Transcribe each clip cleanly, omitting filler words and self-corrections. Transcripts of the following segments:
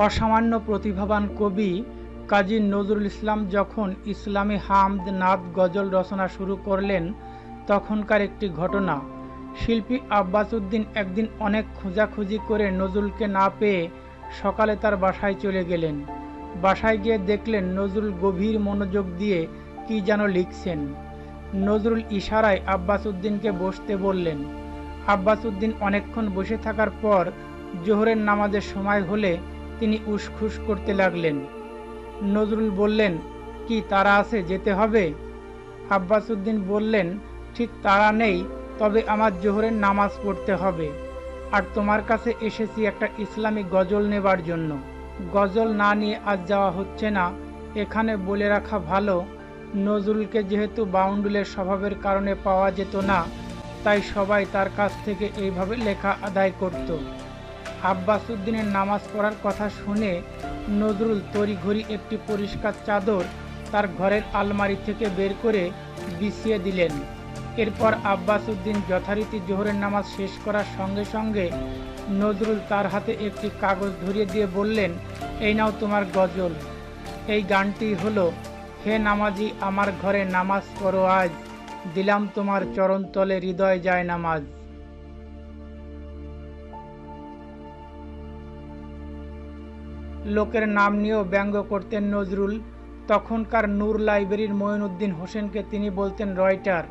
অসামান্য প্রতিভাবান কবি কাজী নজরুল ইসলাম যখন ইসলামী হামদ, নাত, গজল রচনা শুরু করলেন তখনকার একটি ঘটনা। শিল্পী আব্বাস উদ্দিন একদিন অনেক খোঁজাখুঁজি করে নজরুলকে না পেয়ে সকালে তার বাসায় চলে গেলেন। বাসায় গিয়ে দেখলেন নজরুল গভীর মনোযোগ দিয়ে কি যেন লিখছেন। নজরুল ইশারায় আব্বাস উদ্দিনকে বসতে বললেন। আব্বাস উদ্দিন অনেকক্ষণ বসে থাকার পর জোহরের নামাজের সময় হলে তিনি উসখুস করতে লাগলেন। নজরুল বললেন, কি তাড়া আছে, যেতে হবে? আব্বাস উদ্দিন বললেন, ঠিক তাড়া নেই, তবে আমার জোহরের নামাজ পড়তে হবে, আর তোমার কাছে এসেছি একটা ইসলামিক গজল নেবার জন্য। গজল না নিয়ে আজ যাওয়া হচ্ছে না, এখানে বলে রাখা ভালো, নজরুলকে যেহেতু বাউন্ডুলের স্বভাবের কারণে পাওয়া যেত না, তাই সবাই তার কাছ থেকে এইভাবে লেখা আদায় করত। আব্বাস উদ্দিনের নামাজ পড়ার কথা শুনে নজরুল তড়িঘড়ি একটি পরিষ্কার চাদর তার ঘরের আলমারি থেকে বের করে বিছিয়ে দিলেন। এরপর আব্বাস উদ্দিন যথারীতি জোহরের নামাজ শেষ করার সঙ্গে সঙ্গে নজরুল তার হাতে একটি কাগজ ধরিয়ে দিয়ে বললেন, এই নাও তোমার গজল। এই গানটি হলো, হে নামাজি আমার ঘরে নামাজ পড়ো আজ, দিলাম তোমার চরণতলে হৃদয় যায় নামাজ। লোকের নাম নিয়েও ব্যঙ্গ করতেন নজরুল। তখনকার নূর লাইব্রেরির মঈনুদ্দিন হোসেনকে তিনি বলতেন রয়টার,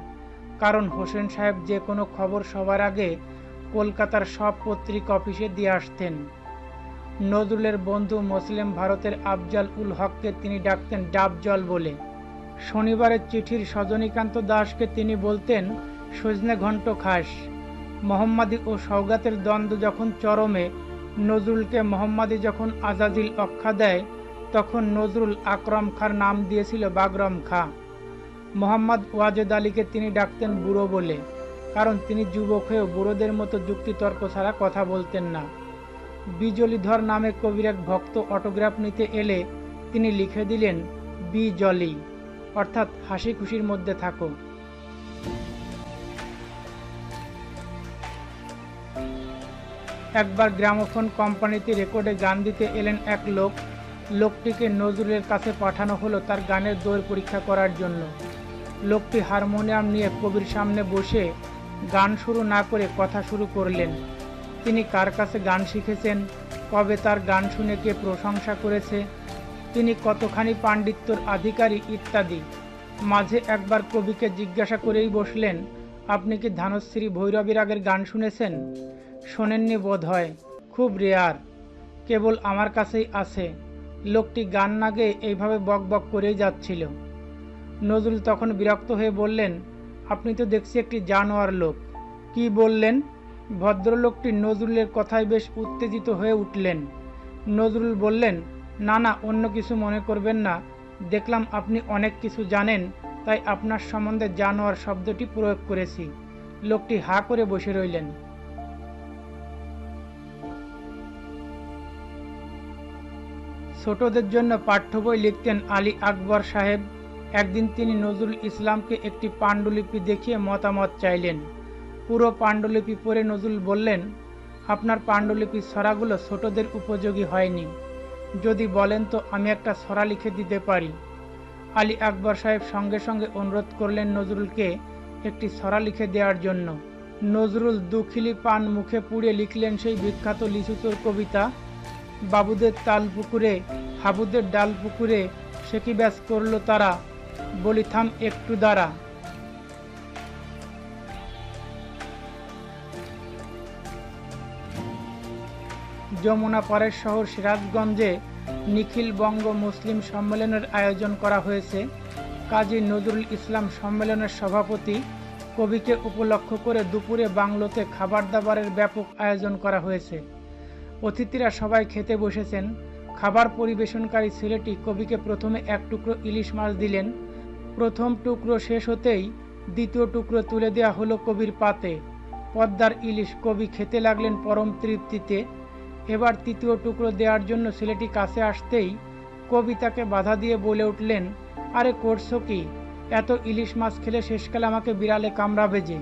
কারণ হোসেন সাহেব যে কোনো খবর সবার আগে কলকাতার সব পত্রিকা অফিসে দিয়ে আসতেন। নজরুলের বন্ধু মুসলিম ভারতের আফজাল উল হককে তিনি ডাকতেন ডাবজল বলে। শনিবারের চিঠির সজনীকান্ত দাসকে তিনি বলতেন সজনে ঘণ্ট খাস। মোহাম্মদী ও সওগাতের দ্বন্দ্ব যখন চরমে, নজরুলকে মোহাম্মদী যখন আজাজিল অক্ষা দেয়, তখন নজরুল আকরম খাঁর নাম দিয়েছিল বাগরম খাঁ। মোহাম্মদ ওয়াজেদ আলীকে তিনি ডাকতেন বুড়ো বলে, কারণ তিনি যুবক হয়েও বুড়োদের মতো যুক্তিতর্ক ছাড়া কথা বলতেন না। বিজলিধর নামে কবির এক ভক্ত অটোগ্রাফ নিতে এলে তিনি লিখে দিলেন বি জলি, অর্থাৎ হাসি খুশির মধ্যে থাকো। একবার গ্রামোফোন কোম্পানিতে রেকর্ডে গান দিতে এলেন এক লোক। লোকটিকে নজরুলের কাছে পাঠানো হলো তার গানের দৌড় পরীক্ষা করার জন্য। লোকটি হারমোনিয়াম নিয়ে কবির সামনে বসে গান শুরু না করে কথা শুরু করলেন। তিনি কার কাছে গান শিখেছেন, কবে তার গান শুনে কে প্রশংসা করেছে, তিনি কতখানি পাণ্ডিত্যর অধিকারী ইত্যাদি। মাঝে একবার কবিকে জিজ্ঞাসা করেই বসলেন, আপনি কি ধানশ্রী ভৈরবী রাগের গান শুনেছেন? শোনেননি বোধ হয়, খুব রেয়ার, কেবল আমার কাছেই আছে। লোকটি গান না গেয়ে এইভাবে বক বক করেই যাচ্ছিল। নজরুল তখন বিরক্ত হয়ে বললেন, আপনি তো দেখছি একটি জানোয়ার লোক। কি বললেন? ভদ্রলোকটি নজরুলের কথায় বেশ উত্তেজিত হয়ে উঠলেন। নজরুল বললেন, না না, অন্য কিছু মনে করবেন না, দেখলাম আপনি অনেক কিছু জানেন, তাই আপনার সম্বন্ধে জানোয়ার শব্দটি প্রয়োগ করেছি। লোকটি হা করে বসে রইলেন। ছোটদের জন্য পাঠ্য বই লিখতেন আলী আকবর সাহেব। একদিন তিনি নজরুল ইসলামকে একটি পাণ্ডুলিপি দেখিয়ে মতামত চাইলেন। পুরো পাণ্ডুলিপি পড়ে নজরুল বললেন, আপনার পাণ্ডুলিপির ছড়াগুলো ছোটদের উপযোগী হয়নি, যদি বলেন তো আমি একটা ছড়া লিখে দিতে পারি। আলী আকবর সাহেব সঙ্গে সঙ্গে অনুরোধ করলেন নজরুলকে একটি ছড়া লিখে দেওয়ার জন্য। নজরুল দুখিলি পান মুখে পুড়ে লিখলেন সেই বিখ্যাত লিচুচোর কবিতা, বাবুদের তাল পুকুরে হাবুদের ডাল পুকুরে সে কি ব্যাস করলো তারা, বলি থাম একটু দাঁড়া। যমুনা পারের শহর সিরাজগঞ্জে নিখিল বঙ্গ মুসলিম সম্মেলনের আয়োজন করা হয়েছে। কাজী নজরুল ইসলাম সম্মেলনের সভাপতি। কবিকে উপলক্ষ করে দুপুরে বাংলোতে খাবার দাবারের ব্যাপক আয়োজন করা হয়েছে। অতিথিরা সবাই খেতে বসেছেন। খাবার পরিবেশনকারী ছেলেটি কবিকে প্রথমে এক টুকরো ইলিশ মাছ দিলেন। প্রথম টুকরো শেষ হতেই দ্বিতীয় টুকরো তুলে দেওয়া হলো কবির পাতে। পদ্মার ইলিশ, কবি খেতে লাগলেন পরম তৃপ্তিতে। এবার তৃতীয় টুকরো দেওয়ার জন্য ছেলেটি কাছে আসতেই কবি তাকে বাধা দিয়ে বলে উঠলেন, আরে করছো কি, এত ইলিশ মাছ খেলে শেষকালে আমাকে বিড়ালে কামড়াবে যে।